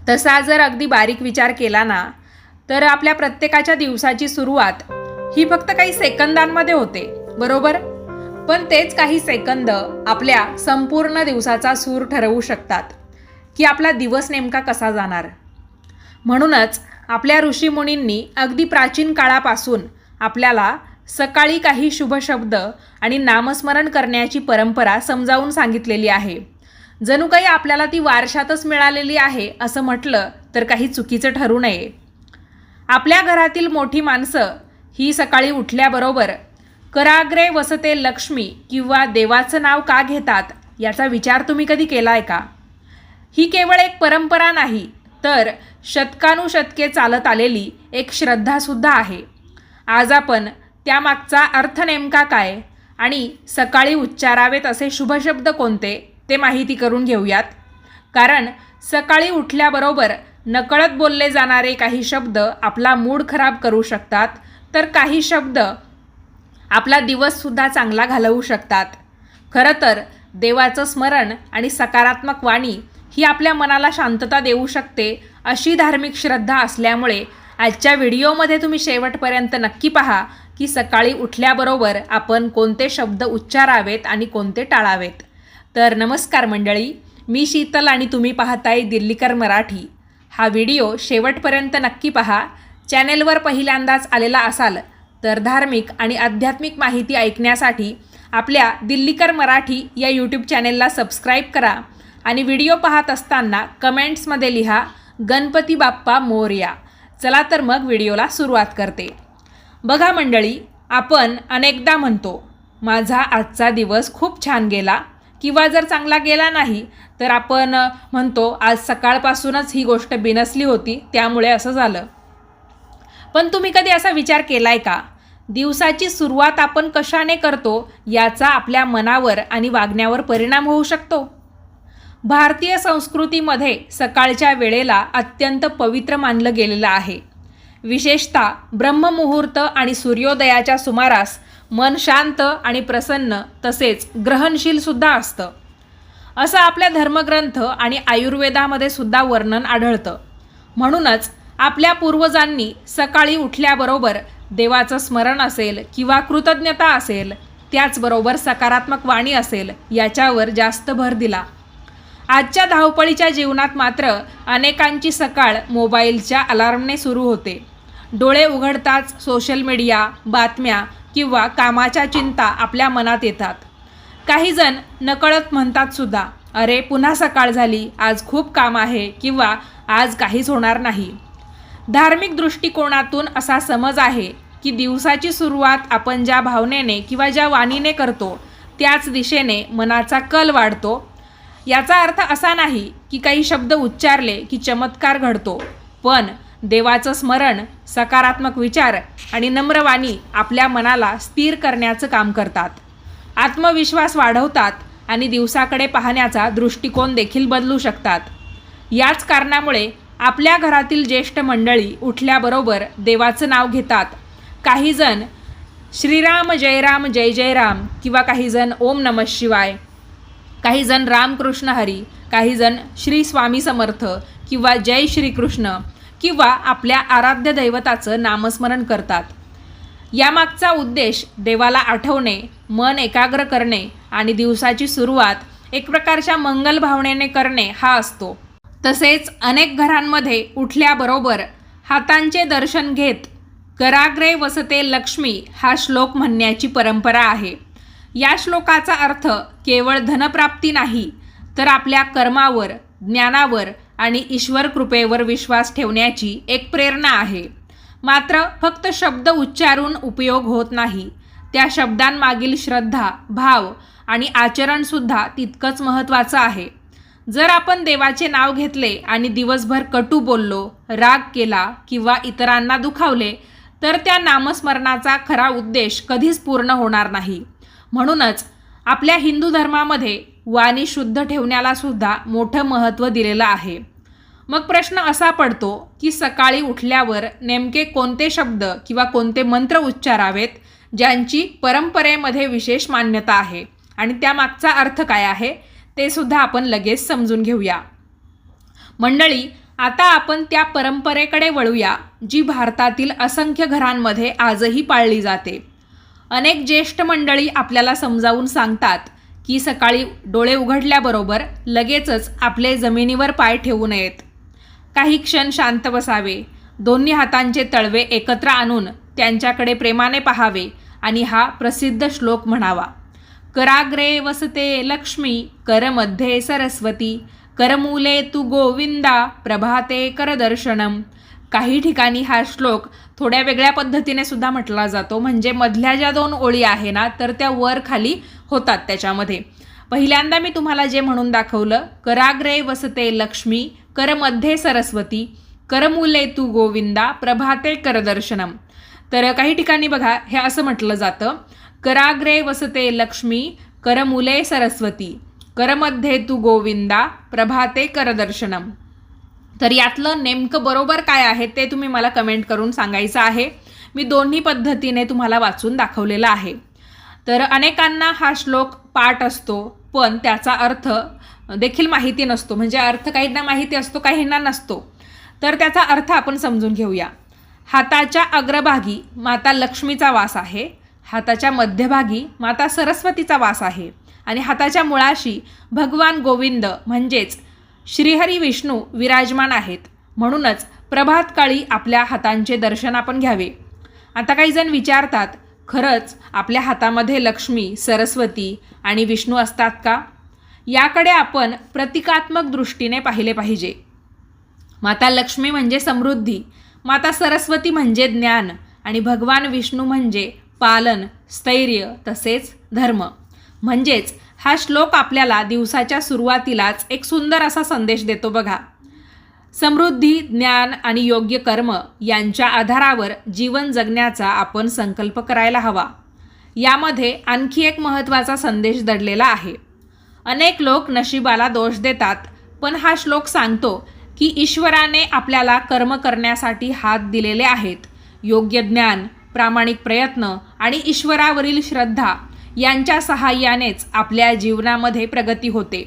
तसा जर अगदी बारीक विचार केला ना, तर आपल्या प्रत्येकाच्या दिवसाची सुरुवात ही फक्त काही सेकंदांमध्ये होते, बरोबर? पण तेच काही सेकंद आपल्या संपूर्ण दिवसाचा सूर ठरवू शकतात की आपला दिवस नेमका कसा जाणार. म्हणूनच आपल्या ऋषीमुनींनी अगदी प्राचीन काळापासून आपल्याला सकाळी काही शुभ शब्द आणि नामस्मरण करण्याची परंपरा समजावून सांगितलेली आहे. जणू काही आपल्याला ती वारशातच मिळालेली आहे असं म्हटलं तर काही चुकीचं ठरू नये. आपल्या घरातील मोठी माणसं ही सकाळी उठल्याबरोबर कराग्रे वसते लक्ष्मी किंवा देवाचं नाव का घेतात याचा विचार तुम्ही कधी केला आहे का? ही केवळ एक परंपरा नाही, तर शतकानुशतके चालत आलेली एक श्रद्धासुद्धा आहे. आज आपण त्यामागचा अर्थ नेमका काय आणि सकाळी उच्चारावेत असे शुभशब्द कोणते ते माहिती करून घेऊयात. कारण सकाळी उठल्याबरोबर नकळत बोलले जाणारे काही शब्द आपला मूड खराब करू शकतात, तर काही शब्द आपला दिवससुद्धा चांगला घालवू शकतात. खरं तर देवाचं स्मरण आणि सकारात्मक वाणी ही आपल्या मनाला शांतता देऊ शकते अशी धार्मिक श्रद्धा असल्यामुळे आजच्या व्हिडिओमध्ये तुम्ही शेवटपर्यंत नक्की पहा की सकाळी उठल्याबरोबर आपण कोणते शब्द उच्चारावेत आणि कोणते टाळावेत. तर नमस्कार मंडळी, मी शीतल आणि तुम्ही पाहताय दिल्लीकर मराठी. हा व्हिडिओ शेवटपर्यंत नक्की पहा. चॅनेलवर पहिल्यांदाच आलेला असाल तर धार्मिक आणि आध्यात्मिक माहिती ऐकण्यासाठी आपल्या दिल्लीकर मराठी या यूट्यूब चॅनेलला सबस्क्राईब करा आणि व्हिडिओ पाहत असताना कमेंट्समध्ये लिहा गणपती बाप्पा मोरया. चला तर मग व्हिडिओला सुरुवात करते. बघा मंडळी, आपण अनेकदा म्हणतो माझा आजचा दिवस खूप छान गेला, किंवा जर चांगला गेला नाही तर आपण म्हणतो आज सकाळपासूनच ही गोष्ट बिनसली होती त्यामुळे असं झालं. पण तुम्ही कधी असा विचार केलाय का, दिवसाची सुरुवात आपण कशाने करतो याचा आपल्या मनावर आणि वागण्यावर परिणाम होऊ शकतो. भारतीय संस्कृतीमध्ये सकाळच्या वेळेला अत्यंत पवित्र मानलं गेलेलं आहे. विशेषतः ब्रह्ममुहूर्त आणि सूर्योदयाच्या सुमारास मन शांत आणि प्रसन्न तसेच ग्रहणशीलसुद्धा असतं, असं आपल्या धर्मग्रंथ आणि आयुर्वेदामध्ये सुद्धा वर्णन आढळतं. म्हणूनच आपल्या पूर्वजांनी सकाळी उठल्याबरोबर देवाचं स्मरण असेल किंवा कृतज्ञता असेल, त्याचबरोबर सकारात्मक वाणी असेल याच्यावर जास्त भर दिला. आजच्या धावपळीच्या जीवनात मात्र अनेकांची सकाळ मोबाईलच्या अलार्मने सुरू होते. डोळे उघडताच सोशल मीडिया, बातम्या किंवा कामाच्या चिंता आपल्या मनात येतात. काहीजण नकळत म्हणतात सुद्धा, अरे पुन्हा सकाळ झाली, आज खूप काम आहे किंवा आज काहीच होणार नाही. धार्मिक दृष्टिकोनातून असा समज आहे की दिवसाची सुरुवात आपण ज्या भावनेने किंवा ज्या वाणीने करतो त्याच दिशेने मनाचा कल वाढतो. याचा अर्थ असा नाही की काही शब्द उच्चारले की चमत्कार घडतो, पण देवाचं स्मरण, सकारात्मक विचार आणि नम्र वाणी आपल्या मनाला स्थिर करण्याचं काम करतात, आत्मविश्वास वाढवतात आणि दिवसाकडे पाहण्याचा दृष्टिकोन देखील बदलू शकतात. याच कारणामुळे आपल्या घरातील ज्येष्ठ मंडळी उठल्याबरोबर देवाचं नाव घेतात. काहीजण श्रीराम जय राम जय जय राम किंवा काहीजण ओम नमः शिवाय, काहीजण रामकृष्ण हरी, काहीजण श्री स्वामी समर्थ किंवा जय श्रीकृष्ण किंवा आपल्या आराध्य दैवताचं नामस्मरण करतात. यामागचा उद्देश देवाला आठवणे, मन एकाग्र करणे आणि दिवसाची सुरुवात एक प्रकारच्या मंगल भावनेने करणे हा असतो. तसेच अनेक घरांमध्ये उठल्याबरोबर हातांचे दर्शन घेत कराग्रे वसते लक्ष्मी हा श्लोक म्हणण्याची परंपरा आहे. या श्लोकाचा अर्थ केवळ धनप्राप्ती नाही, तर आपल्या कर्मावर, ज्ञानावर आणि ईश्वर कृपेवर विश्वास ठेवण्याची एक प्रेरणा आहे. मात्र फक्त शब्द उच्चारून उपयोग होत नाही, त्या शब्दांमागील श्रद्धा, भाव आणि आचरणसुद्धा तितकंच महत्त्वाचं आहे. जर आपण देवाचे नाव घेतले आणि दिवसभर कटू बोललो, राग केला किंवा इतरांना दुखावले तर त्या नामस्मरणाचा खरा उद्देश कधीच पूर्ण होणार नाही. म्हणूनच आपल्या हिंदू धर्मामध्ये वाणी शुद्ध ठेवण्याला सुद्धा मोठं महत्त्व दिलेलं आहे. मग प्रश्न असा पडतो की सकाळी उठल्यावर नेमके कोणते शब्द किंवा कोणते मंत्र उच्चारावेत ज्यांची परंपरेमध्ये विशेष मान्यता आहे आणि त्यामागचा अर्थ काय आहे ते सुद्धा आपण लगेच समजून घेऊया. मंडळी, आता आपण त्या परंपरेकडे वळूया जी भारतातील असंख्य घरांमध्ये आजही पाळली जाते. अनेक ज्येष्ठ मंडळी आपल्याला समजावून सांगतात की सकाळी डोळे उघडल्याबरोबर लगेचच आपले जमिनीवर पाय ठेवू नयेत. काही क्षण शांत बसावे, दोन्ही हातांचे तळवे एकत्र आणून त्यांच्याकडे प्रेमाने पाहावे आणि हा प्रसिद्ध श्लोक म्हणावा. कराग्रे वसते लक्ष्मी, करमध्ये सरस्वती, करमूले तू गोविंदा, प्रभाते करदर्शनम. काही ठिकाणी हा श्लोक थोड्या वेगळ्या पद्धतीने सुद्धा म्हटला जातो. म्हणजे मधल्या ज्या 2 ओळी आहे ना, तर त्या वर खाली होतात त्याच्यामध्ये. पहिल्यांदा मी तुम्हाला जे म्हणून दाखवलं, कराग्रे वसते लक्ष्मी, करमध्ये सरस्वती, करमूले तू गोविंदा, प्रभाते करदर्शनम. तर काही ठिकाणी बघा हे असं म्हटलं जातं, कराग्रे वसते लक्ष्मी, करमूले सरस्वती, करमध्ये तू गोविंदा, प्रभाते करदर्शनम. तर यातलं नेमकं बरोबर काय आहे ते तुम्ही मला कमेंट करून सांगायचं आहे. मी दोन्ही पद्धतीने तुम्हाला वाचून दाखवलेला आहे. तर अनेकांना हा श्लोक पाठ असतो, पण त्याचा अर्थ देखील माहिती नसतो. म्हणजे अर्थ काहींना माहिती असतो, काहींना नसतो. तर त्याचा अर्थ आपण समजून घेऊया. हाताच्या अग्रभागी माता लक्ष्मीचा वास आहे, हाताच्या मध्यभागी माता सरस्वतीचा वास आहे आणि हाताच्या मुळाशी भगवान गोविंद म्हणजेच श्रीहरी विष्णू विराजमान आहेत. म्हणूनच प्रभातकाळी आपल्या हातांचे दर्शन आपण घ्यावे. आता काही जण विचारतात, खरंच आपल्या हातामध्ये लक्ष्मी, सरस्वती आणि विष्णू असतात का? याकडे आपण प्रतिकात्मक दृष्टीने पाहिले पाहिजे. माता लक्ष्मी म्हणजे समृद्धी, माता सरस्वती म्हणजे ज्ञान आणि भगवान विष्णू म्हणजे पालन, स्थैर्य तसेच धर्म. म्हणजेच हा श्लोक आपल्याला दिवसाच्या सुरुवातीलाच एक सुंदर असा संदेश देतो बघा. समृद्धी, ज्ञान आणि योग्य कर्म यांच्या आधारावर जीवन जगण्याचा आपण संकल्प करायला हवा. यामध्ये आणखी एक महत्त्वाचा संदेश दडलेला आहे. अनेक लोक नशिबाला दोष देतात, पण हा श्लोक सांगतो की ईश्वराने आपल्याला कर्म करण्यासाठी हात दिलेले आहेत. योग्य ज्ञान, प्रामाणिक प्रयत्न आणि ईश्वरावरील श्रद्धा यांच्या सहाय्यानेच आपल्या जीवनामध्ये प्रगती होते.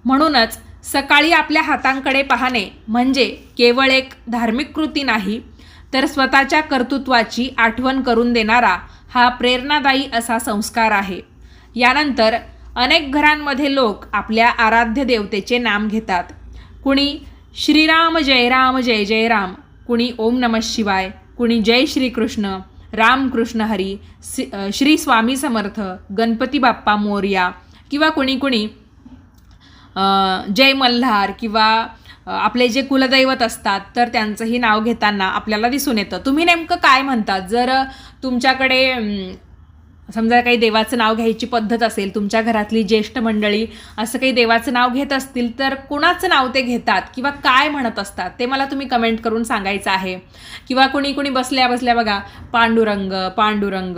म्हणूनच सकाळी आपल्या हातांकडे पाहणे म्हणजे केवळ एक धार्मिक कृती नाही, तर स्वतःच्या कर्तृत्वाची आठवण करून देणारा हा प्रेरणादायी असा संस्कार आहे. यानंतर अनेक घरांमध्ये लोक आपल्या आराध्य देवतेचे नाम घेतात. कुणी श्रीराम जय राम जय जय राम, कुणी ओम नमः शिवाय, कुणी जय श्रीकृष्ण, रामकृष्ण हरी, श्री स्वामी समर्थ, गणपती बाप्पा मोरया किंवा कुणी कुणी जय मल्हार किंवा आपले जे कुलदैवत असतात तर त्यांचंही नाव घेताना आपल्याला दिसून येतं. तुम्ही नेमकं काय म्हणतात? जर तुमच्याकडे समजा काही देवाचं नाव घ्यायची पद्धत असेल, तुमच्या घरातली ज्येष्ठ मंडळी असं काही देवाचं नाव घेत असतील, तर कुणाचं नाव ते घेतात किंवा काय म्हणत असतात ते मला तुम्ही कमेंट करून सांगायचं आहे. किंवा कुणी कुणी बसल्या बसल्या बघा पांडुरंग पांडुरंग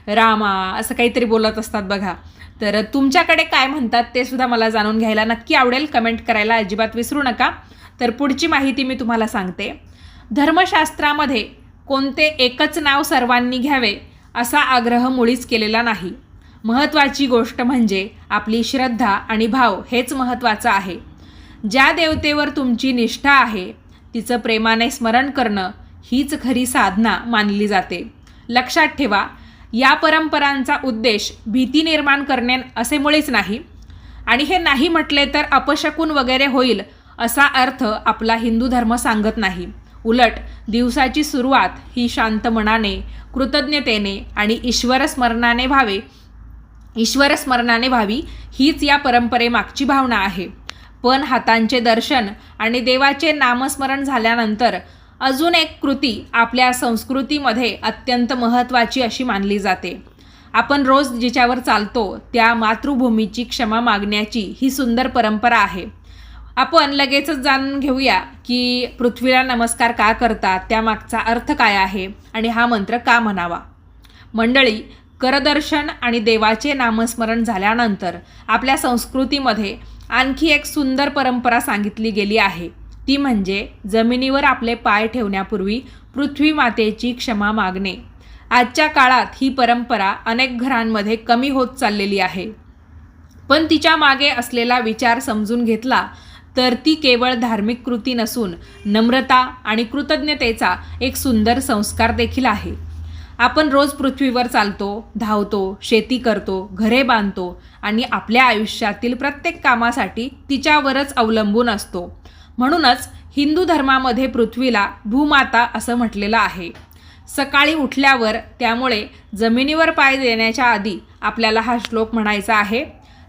रामा असं काहीतरी बोलत असतात बघा. तर तुमच्याकडे काय म्हणतात ते सुद्धा मला जाणून घ्यायला नक्की आवडेल. कमेंट करायला अजिबात विसरू नका. तर पुढची माहिती मी तुम्हाला सांगते. धर्मशास्त्रामध्ये कोणते एकच नाव सर्वांनी घ्यावे असा आग्रह मुळीच केलेला नाही. महत्त्वाची गोष्ट म्हणजे आपली श्रद्धा आणि भाव हेच महत्त्वाचं आहे. ज्या देवतेवर तुमची निष्ठा आहे तिचं प्रेमाने स्मरण करणं हीच खरी साधना मानली जाते. लक्षात ठेवा, या परंपरांचा उद्देश भीती निर्माण करणे असे मुळीच नाही. आणि हे नाही म्हटले तर अपशकुन वगैरे होईल असा अर्थ आपला हिंदू धर्म सांगत नाही. उलट दिवसाची सुरुवात ही शांत मनाने, कृतज्ञतेने आणि ईश्वरस्मरणाने व्हावी हीच या परंपरेमागची भावना आहे. पण हातांचे दर्शन आणि देवाचे नामस्मरण झाल्यानंतर अजून एक कृती आपल्या संस्कृतीमध्ये अत्यंत महत्त्वाची अशी मानली जाते. आपण रोज जिच्यावर चालतो त्या मातृभूमीची क्षमा मागण्याची ही सुंदर परंपरा आहे. आपण लगेचच जाणून घेऊया की पृथ्वीला नमस्कार का करतात, त्यामागचा अर्थ काय आहे आणि हा मंत्र का म्हणावा. मंडळी, करदर्शन आणि देवाचे नामस्मरण झाल्यानंतर आपल्या संस्कृतीमध्ये आणखी एक सुंदर परंपरा सांगितली गेली आहे. ती म्हणजे जमिनीवर आपले पाय ठेवण्यापूर्वी पृथ्वी मातेची क्षमा मागणे. आजच्या काळात ही परंपरा अनेक घरांमध्ये कमी होत चाललेली आहे. पण तिच्या मागे असलेला विचार समजून घेतला तर ती केवळ धार्मिक कृती नसून नम्रता आणि कृतज्ञतेचा एक सुंदर संस्कार देखील आहे. आपण रोज पृथ्वीवर चालतो, धावतो, शेती करतो, घरे बांधतो आणि आपल्या आयुष्यातील प्रत्येक कामासाठी तिच्यावरच अवलंबून असतो. म्हणूनच हिंदू धर्मामध्ये पृथ्वीला भूमाता असं म्हटलेलं आहे. सकाळी उठल्यावर त्यामुळे जमिनीवर पाय देण्याच्या आधी आपल्याला हा श्लोक म्हणायचा आहे.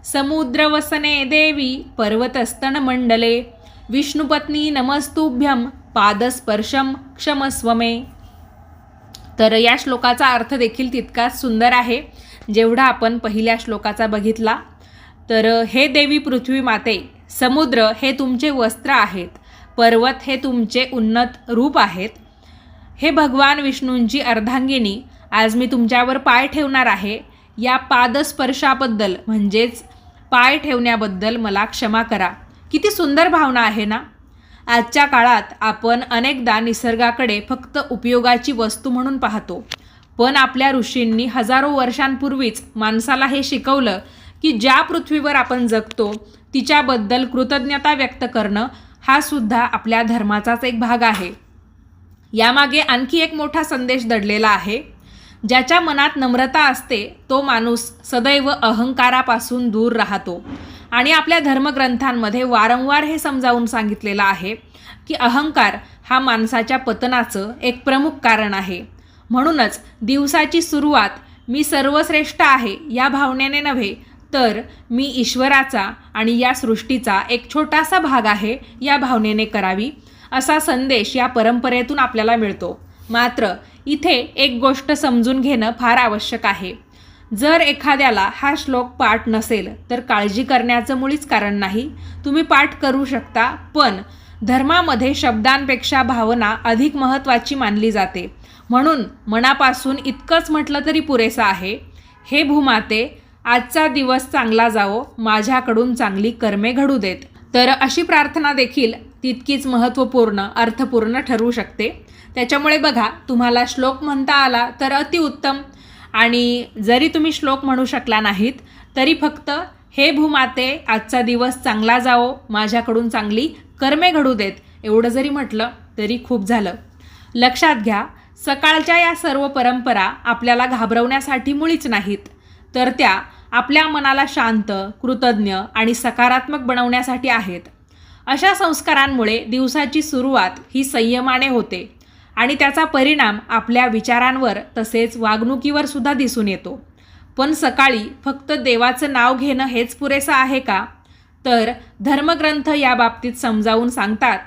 समुद्रवसने देवी पर्वतस्तन मंडले विष्णुपत्नी नमस्तुभ्यं पादस्पर्शम क्षमस्व मे. तर या श्लोकाचा अर्थ देखील तितकाच सुंदर आहे जेवढा आपण पहिल्या श्लोकाचा बघितला. तर हे देवी पृथ्वी माते, समुद्र हे तुमचे वस्त्र आहेत, पर्वत हे तुमचे उन्नत रूप आहेत. हे भगवान विष्णूंची अर्धांगिनी, आज मी तुमच्यावर पाय ठेवणार आहे. या पादस्पर्शाबद्दल म्हणजेच पाय ठेवण्याबद्दल मला क्षमा करा. किती सुंदर भावना आहे ना. आजच्या काळात आपण अनेकदा निसर्गाकडे फक्त उपयोगाची वस्तू म्हणून पाहतो, पण आपल्या ऋषींनी हजारो वर्षांपूर्वीच माणसाला हे शिकवलं की ज्या पृथ्वीवर आपण जगतो तिच्याबद्दल कृतज्ञता व्यक्त करणं हा सुद्धा आपल्या धर्माचाच एक भाग आहे. यामागे आणखी एक मोठा संदेश दडलेला आहे. ज्याच्या मनात नम्रता असते तो माणूस सदैव अहंकारापासून दूर राहतो. आणि आपल्या धर्मग्रंथांमध्ये वारंवार हे समजावून सांगितलेलं आहे की अहंकार हा माणसाच्या पतनाचं एक प्रमुख कारण आहे. म्हणूनच दिवसाची सुरुवात मी सर्वश्रेष्ठ आहे या भावनेने नव्हे, तर मी ईश्वराचा आणि या सृष्टीचा एक छोटासा भाग आहे या भावनेने करावी, असा संदेश या परंपरेतून आपल्याला मिळतो. मात्र इथे एक गोष्ट समजून घेणं फार आवश्यक आहे. जर एखाद्याला हा श्लोक पाठ नसेल तर काळजी करण्याचं मुळीच कारण नाही. तुम्ही पाठ करू शकता, पण धर्मामध्ये शब्दांपेक्षा भावना अधिक महत्त्वाची मानली जाते. म्हणून मनापासून इतकंच म्हटलं तरी पुरेसं आहे. हे भूमाते, आजचा दिवस चांगला जावो, माझ्याकडून चांगली कर्मे घडू देत. तर अशी प्रार्थना देखील तितकीच महत्त्वपूर्ण, अर्थपूर्ण ठरू शकते. त्याच्यामुळे बघा, तुम्हाला श्लोक म्हणता आला तर अतिउत्तम, आणि जरी तुम्ही श्लोक म्हणू शकला नाहीत तरी फक्त हे भूमाते, आजचा दिवस चांगला जावो, माझ्याकडून चांगली कर्मे घडू देत एवढं जरी म्हटलं तरी खूप झालं. लक्षात घ्या, सकाळच्या या सर्व परंपरा आपल्याला घाबरवण्यासाठी मुळीच नाहीत, तर त्या आपल्या मनाला शांत, कृतज्ञ आणि सकारात्मक बनवण्यासाठी आहेत. अशा संस्कारांमुळे दिवसाची सुरुवात ही संयमाने होते आणि त्याचा परिणाम आपल्या विचारांवर तसेच वागणुकीवर सुद्धा दिसून येतो. पण सकाळी फक्त देवाचं नाव घेणं हेच पुरेसं आहे का? तर धर्मग्रंथ या बाबतीत समजावून सांगतात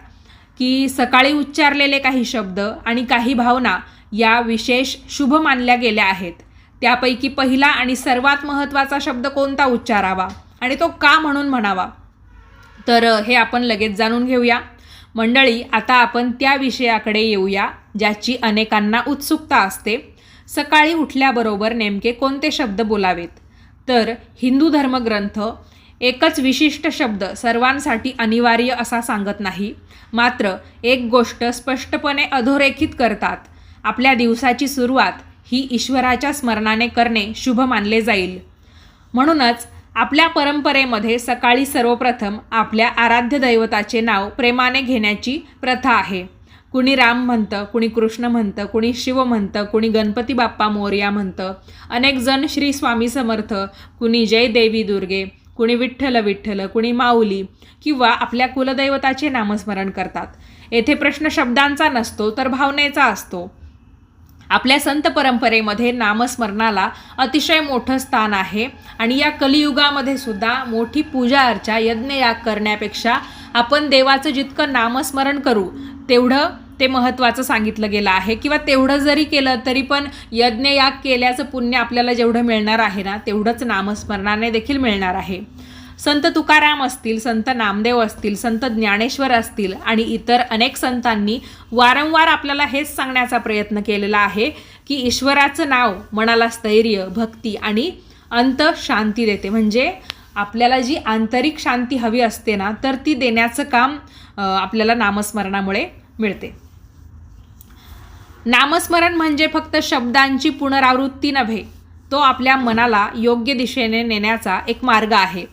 की सकाळी उच्चारलेले काही शब्द आणि काही भावना या विशेष शुभ मानल्या गेल्या आहेत. त्यापैकी पहिला आणि सर्वात महत्त्वाचा शब्द कोणता उच्चारावा आणि तो का म्हणून म्हणावा, तर हे आपण लगेच जाणून घेऊया. मंडळी, आता आपण त्या विषयाकडे येऊया ज्याची अनेकांना उत्सुकता असते. सकाळी उठल्याबरोबर नेमके कोणते शब्द बोलावेत? तर हिंदू धर्मग्रंथ एकच विशिष्ट शब्द सर्वांसाठी अनिवार्य असा सांगत नाही, मात्र एक गोष्ट स्पष्टपणे अधोरेखित करतात. आपल्या दिवसाची सुरुवात ही ईश्वराच्या स्मरणाने करणे शुभ मानले जाईल. म्हणूनच आपल्या परंपरेमध्ये सकाळी सर्वप्रथम आपल्या आराध्य दैवताचे नाव प्रेमाने घेण्याची प्रथा आहे. कुणी राम म्हणतं, कुणी कृष्ण म्हणतं, कुणी शिव म्हणतं, कुणी गणपती बाप्पा मोरया म्हणतं, अनेक जण श्री स्वामी समर्थ, कुणी जय देवी दुर्गे, कुणी विठ्ठल विठ्ठल, कुणी माऊली किंवा आपल्या कुलदैवताचे नामस्मरण करतात. येथे प्रश्न शब्दांचा नसतो तर भावनेचा असतो. आपल्या संत परंपरेमध्ये नामस्मरणाला अतिशय मोठं स्थान आहे आणि या कलियुगामध्ये सुद्धा मोठी पूजा अर्चा, यज्ञयाग करण्यापेक्षा आपण देवाचं जितकं नामस्मरण करू तेवढं ते महत्त्वाचं सांगितलं गेलं आहे. किंवा तेवढं जरी केलं तरी पण यज्ञयाग केल्याचं पुण्य आपल्याला जेवढं मिळणार आहे ना, तेवढंच नामस्मरणाने देखील मिळणार आहे. संत तुकाराम असतील, संत नामदेव असतील, संत ज्ञानेश्वर असतील आणि इतर अनेक संतांनी वारंवार आपल्याला हेच सांगण्याचा प्रयत्न केलेला आहे की ईश्वराचं नाव मनाला स्थैर्य, भक्ती आणि अंत शांती देते. म्हणजे आपल्याला जी आंतरिक शांती हवी असते ना, तर ती देण्याचं काम आपल्याला नामस्मरणामुळे मिळते. नामस्मरण म्हणजे फक्त शब्दांची पुनरावृत्ती नव्हे, तो आपल्या मनाला योग्य दिशेने नेण्याचा एक मार्ग आहे.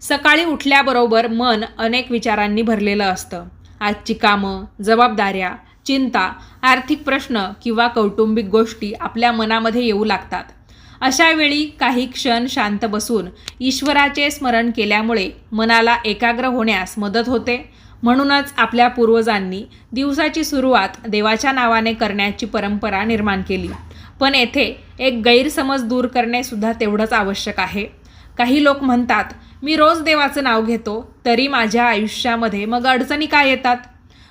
सकाळी उठल्याबरोबर मन अनेक विचारांनी भरलेलं असतं. आजची कामं, जबाबदाऱ्या, चिंता, आर्थिक प्रश्न किंवा कौटुंबिक गोष्टी आपल्या मनामध्ये येऊ लागतात. अशा वेळी काही क्षण शांत बसून ईश्वराचे स्मरण केल्यामुळे मनाला एकाग्र होण्यास मदत होते. म्हणूनच आपल्या पूर्वजांनी दिवसाची सुरुवात देवाच्या नावाने करण्याची परंपरा निर्माण केली. पण येथे एक गैरसमज दूर करणे सुद्धा तेवढंच आवश्यक आहे. काही लोक म्हणतात, मी रोज देवाचं नाव घेतो तरी माझ्या आयुष्यामध्ये मग अडचणी काय येतात?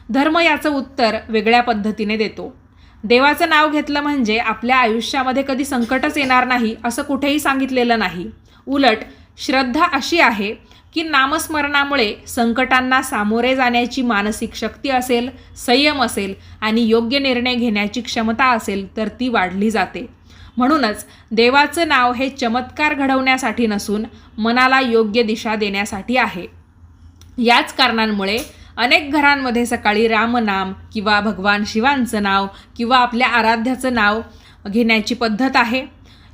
धर्म याचं उत्तर वेगळ्या पद्धतीने देतो. देवाचं नाव घेतलं म्हणजे आपल्या आयुष्यामध्ये कधी संकटच येणार नाही असं कुठेही सांगितलेलं नाही. उलट श्रद्धा अशी आहे की नामस्मरणामुळे संकटांना सामोरे जाण्याची मानसिक शक्ती असेल, संयम असेल आणि योग्य निर्णय घेण्याची क्षमता असेल तर ती वाढली जाते. म्हणूनच देवाचं नाव हे चमत्कार घडवण्यासाठी नसून मनाला योग्य दिशा देण्यासाठी आहे. याच कारणांमुळे अनेक घरांमध्ये सकाळी रामनाम किंवा भगवान शिवांचं नाव किंवा आपल्या आराध्याचं नाव घेण्याची पद्धत आहे.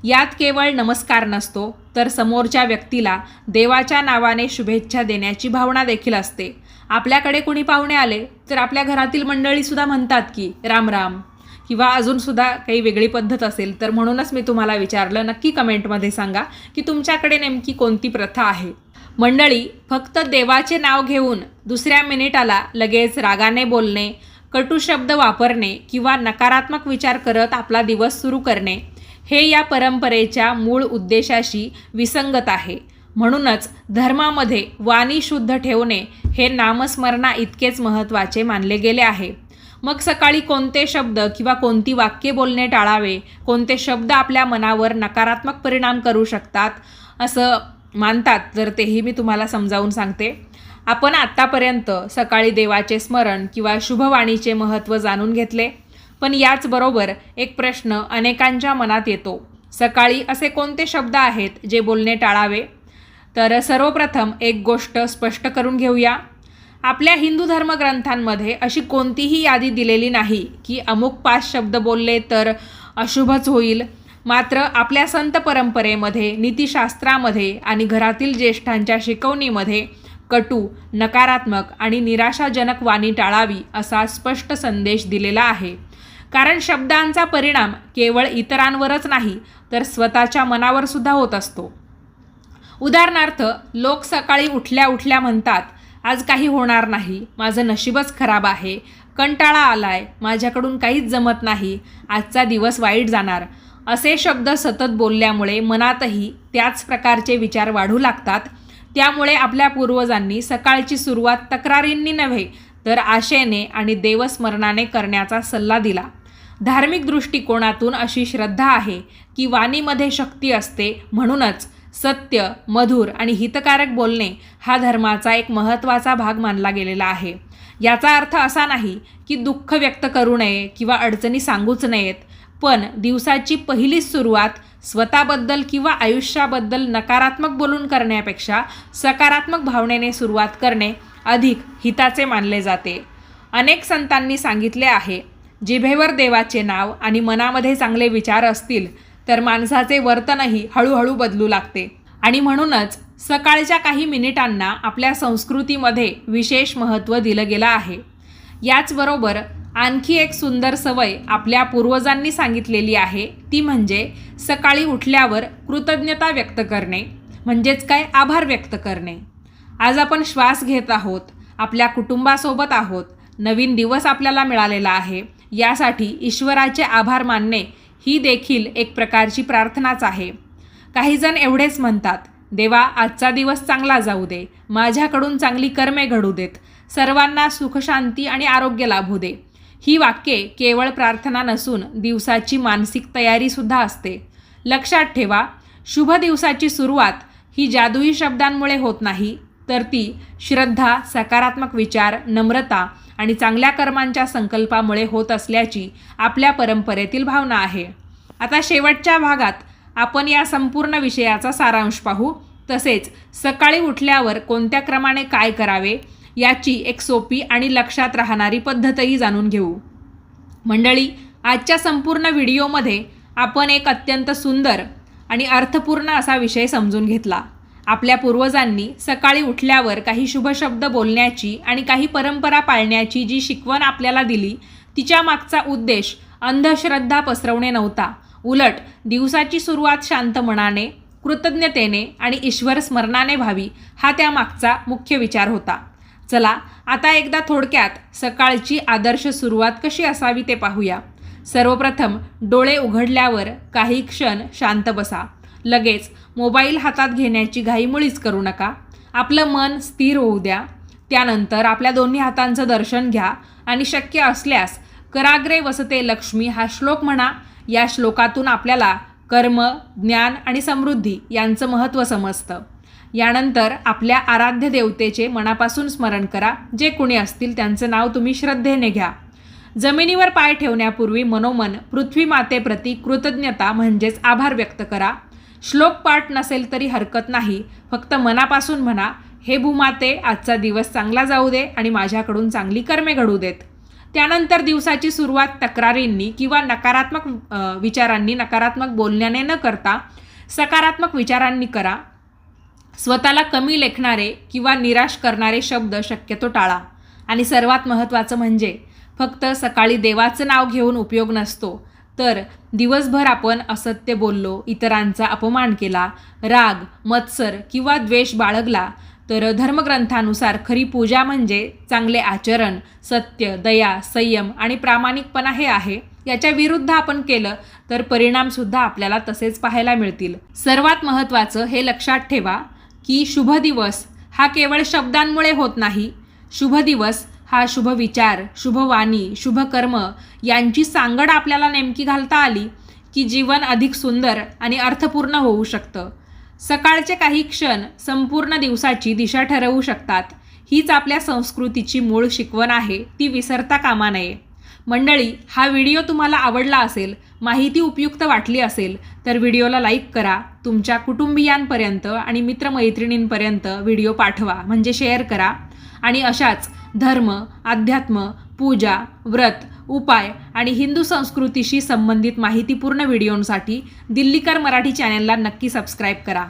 यात केवळ नमस्कार नसतो तर समोरच्या व्यक्तीला देवाच्या नावाने शुभेच्छा देण्याची भावना देखील असते. आपल्याकडे कोणी पाहुणे आले तर आपल्या घरातील मंडळीसुद्धा म्हणतात की राम राम, किंवा अजूनसुद्धा काही वेगळी पद्धत असेल तर म्हणूनच मी तुम्हाला विचारलं. नक्की कमेंटमध्ये सांगा की तुमच्याकडे नेमकी कोणती प्रथा आहे. मंडळी, फक्त देवाचे नाव घेऊन दुसऱ्या मिनिटाला लगेच रागाने बोलणे, कटू शब्द वापरणे किंवा नकारात्मक विचार करत आपला दिवस सुरू करणे हे या परंपरेच्या मूळ उद्देशाशी विसंगत आहे. म्हणूनच धर्मामध्ये वाणी शुद्ध ठेवणे हे नामस्मरणा इतकेच महत्त्वाचे मानले गेले आहे. मग सकाळी कोणते शब्द किंवा कोणती वाक्ये बोलणे टाळावे, कोणते शब्द आपल्या मनावर नकारात्मक परिणाम करू शकतात असं मानतात तर तेही मी तुम्हाला समजावून सांगते. आपण आत्तापर्यंत सकाळी देवाचे स्मरण किंवा शुभवाणीचे महत्त्व जाणून घेतले. पण याचबरोबर एक प्रश्न अनेकांच्या मनात येतो, सकाळी असे कोणते शब्द आहेत जे बोलणे टाळावे? तर सर्वप्रथम एक गोष्ट स्पष्ट करून घेऊया. आपल्या हिंदू धर्मग्रंथांमध्ये अशी कोणतीही यादी दिलेली नाही की अमुक 5 शब्द बोलले तर अशुभच होईल. मात्र आपल्या संत परंपरेमध्ये, नीतिशास्त्रामध्ये आणि घरातील ज्येष्ठांच्या शिकवणीमध्ये कटू, नकारात्मक आणि निराशाजनक वाणी टाळावी असा स्पष्ट संदेश दिलेला आहे. कारण शब्दांचा परिणाम केवळ इतरांवरच नाही तर स्वतःच्या मनावर सुद्धा होत असतो. उदाहरणार्थ, लोक सकाळी उठल्या उठल्या म्हणतात, आज काही होणार नाही, माझं नशीबच खराब आहे, कंटाळा आलाय, माझ्याकडून काहीच जमत नाही, आजचा दिवस वाईट जाणार. असे शब्द सतत बोलल्यामुळे मनातही त्याच प्रकारचे विचार वाढू लागतात. त्यामुळे आपल्या पूर्वजांनी सकाळची सुरुवात तक्रारींनी नव्हे तर आशेने आणि देवस्मरणाने करण्याचा सल्ला दिला. धार्मिक दृष्टिकोनातून अशी श्रद्धा आहे की वाणीमध्ये शक्ती असते. म्हणूनच सत्य, मधुर आणि हितकारक बोलणे हा धर्माचा एक महत्त्वाचा भाग मानला गेलेला आहे. याचा अर्थ असा नाही की दुःख व्यक्त करू नये किंवा अडचणी सांगूच नयेत, पण दिवसाची पहिलीच सुरुवात स्वतःबद्दल किंवा आयुष्याबद्दल नकारात्मक बोलून करण्यापेक्षा सकारात्मक भावनेने सुरुवात करणे अधिक हिताचे मानले जाते. अनेक संतांनी सांगितले आहे, जिभेवर देवाचे नाव आणि मनामध्ये चांगले विचार असतील तर माणसाचे वर्तनही हळूहळू बदलू लागते. आणि म्हणूनच सकाळच्या काही मिनिटांना आपल्या संस्कृतीमध्ये विशेष महत्त्व दिलं गेलं आहे. याचबरोबर आणखी एक सुंदर सवय आपल्या पूर्वजांनी सांगितलेली आहे, ती म्हणजे सकाळी उठल्यावर कृतज्ञता व्यक्त करणे. म्हणजेच काय? आभार व्यक्त करणे. आज आपण श्वास घेत आहोत, आपल्या कुटुंबासोबत आहोत, नवीन दिवस आपल्याला मिळालेला आहे, यासाठी ईश्वराचे आभार मानणे ही देखील एक प्रकारची प्रार्थनाच आहे. काहीजण एवढेच म्हणतात, देवा आजचा दिवस चांगला जाऊ दे, माझ्याकडून चांगली कर्मे घडू देत, सर्वांना सुखशांती आणि आरोग्य लाभू दे. ही वाक्ये केवळ प्रार्थना नसून दिवसाची मानसिक तयारीसुद्धा असते. लक्षात ठेवा, शुभ दिवसाची सुरुवात ही जादुई शब्दांमुळे होत नाही तर ती श्रद्धा, सकारात्मक विचार, नम्रता आणि चांगल्या कर्मांच्या संकल्पामुळे होत असल्याची आपल्या परंपरेतील भावना आहे. आता शेवटच्या भागात आपण या संपूर्ण विषयाचा सारांश पाहू. तसेच सकाळी उठल्यावर कोणत्या क्रमाने काय करावे याची एक सोपी आणि लक्षात राहणारी पद्धतही जाणून घेऊ. मंडळी, आजच्या संपूर्ण व्हिडिओमध्ये आपण एक अत्यंत सुंदर आणि अर्थपूर्ण असा विषय समजून घेतला. आपल्या पूर्वजांनी सकाळी उठल्यावर काही शुभ शब्द बोलण्याची आणि काही परंपरा पाळण्याची जी शिकवण आपल्याला दिली, तिच्या मागचा उद्देश अंधश्रद्धा पसरवणे नव्हता. उलट दिवसाची सुरुवात शांत मनाने, कृतज्ञतेने आणि ईश्वर स्मरणाने व्हावी, हा त्यामागचा मुख्य विचार होता. चला आता एकदा थोडक्यात सकाळची आदर्श सुरुवात कशी असावी ते पाहूया. सर्वप्रथम डोळे उघडल्यावर काही क्षण शांत बसा. लगेच मोबाईल हातात घेण्याची घाई मुळीच करू नका. आपलं मन स्थिर होऊ द्या. त्यानंतर आपल्या दोन्ही हातांचं दर्शन घ्या आणि शक्य असल्यास कराग्रे वसते लक्ष्मी हा श्लोक म्हणा. या श्लोकातून आपल्याला कर्म, ज्ञान आणि समृद्धी यांचं महत्त्व समजतं. यानंतर आपल्या आराध्य देवतेचे मनापासून स्मरण करा. जे कुणी असतील त्यांचं नाव तुम्ही श्रद्धेने घ्या. जमिनीवर पाय ठेवण्यापूर्वी मनोमन पृथ्वी मातेप्रती कृतज्ञता म्हणजेच आभार व्यक्त करा. श्लोक पाठ नसेल तरी हरकत नाही, फक्त मनापासून म्हणा, हे भूमाते, आजचा दिवस चांगला जाऊ दे आणि माझ्याकडून चांगली कर्मे घडू देत. त्यानंतर दिवसाची सुरुवात तक्रारींनी किंवा नकारात्मक विचारांनी, नकारात्मक बोलण्याने न करता सकारात्मक विचारांनी करा. स्वतःला कमी लेखणारे किंवा निराश करणारे शब्द शक्यतो टाळा. आणि सर्वात महत्त्वाचं म्हणजे फक्त सकाळी देवाचं नाव घेऊन उपयोग नसतो, तर दिवसभर आपण असत्य बोललो, इतरांचा अपमान केला, राग, मत्सर किंवा द्वेष बाळगला, तर धर्मग्रंथानुसार खरी पूजा म्हणजे चांगले आचरण, सत्य, दया, संयम आणि प्रामाणिकपणा हे आहे. याच्या विरुद्ध आपण केलं तर परिणामसुद्धा आपल्याला तसेच पाहायला मिळतील. सर्वात महत्त्वाचं हे लक्षात ठेवा की शुभ दिवस हा केवळ शब्दांमुळे होत नाही. शुभ दिवस हा शुभ विचार, शुभ वाणी, शुभ कर्म यांची सांगड आपल्याला नेमकी घालता आली की जीवन अधिक सुंदर आणि अर्थपूर्ण होऊ शकतं. सकाळचे काही क्षण संपूर्ण दिवसाची दिशा ठरवू शकतात. हीच आपल्या संस्कृतीची मूळ शिकवण आहे, ती विसरता कामा नये. मंडळी, हा व्हिडिओ तुम्हाला आवडला असेल, माहिती उपयुक्त वाटली असेल तर व्हिडिओला लाईक करा. तुमच्या कुटुंबियांपर्यंत आणि मित्रमैत्रिणींपर्यंत व्हिडिओ पाठवा, म्हणजे शेअर करा. आणि अशाच धर्म, अध्यात्म, पूजा, व्रत, उपाय आणि हिंदू संस्कृतीशी संबंधित माहितीपूर्ण व्हिडिओंसाठी दिल्लीकर मराठी चॅनलला नक्की सबस्क्राईब करा.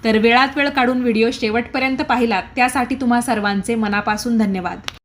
तर वेळात वेळ काढून व्हिडिओ शेवटपर्यंत पाहिलात त्यासाठी तुम्हा सर्वांचे मनापासून धन्यवाद.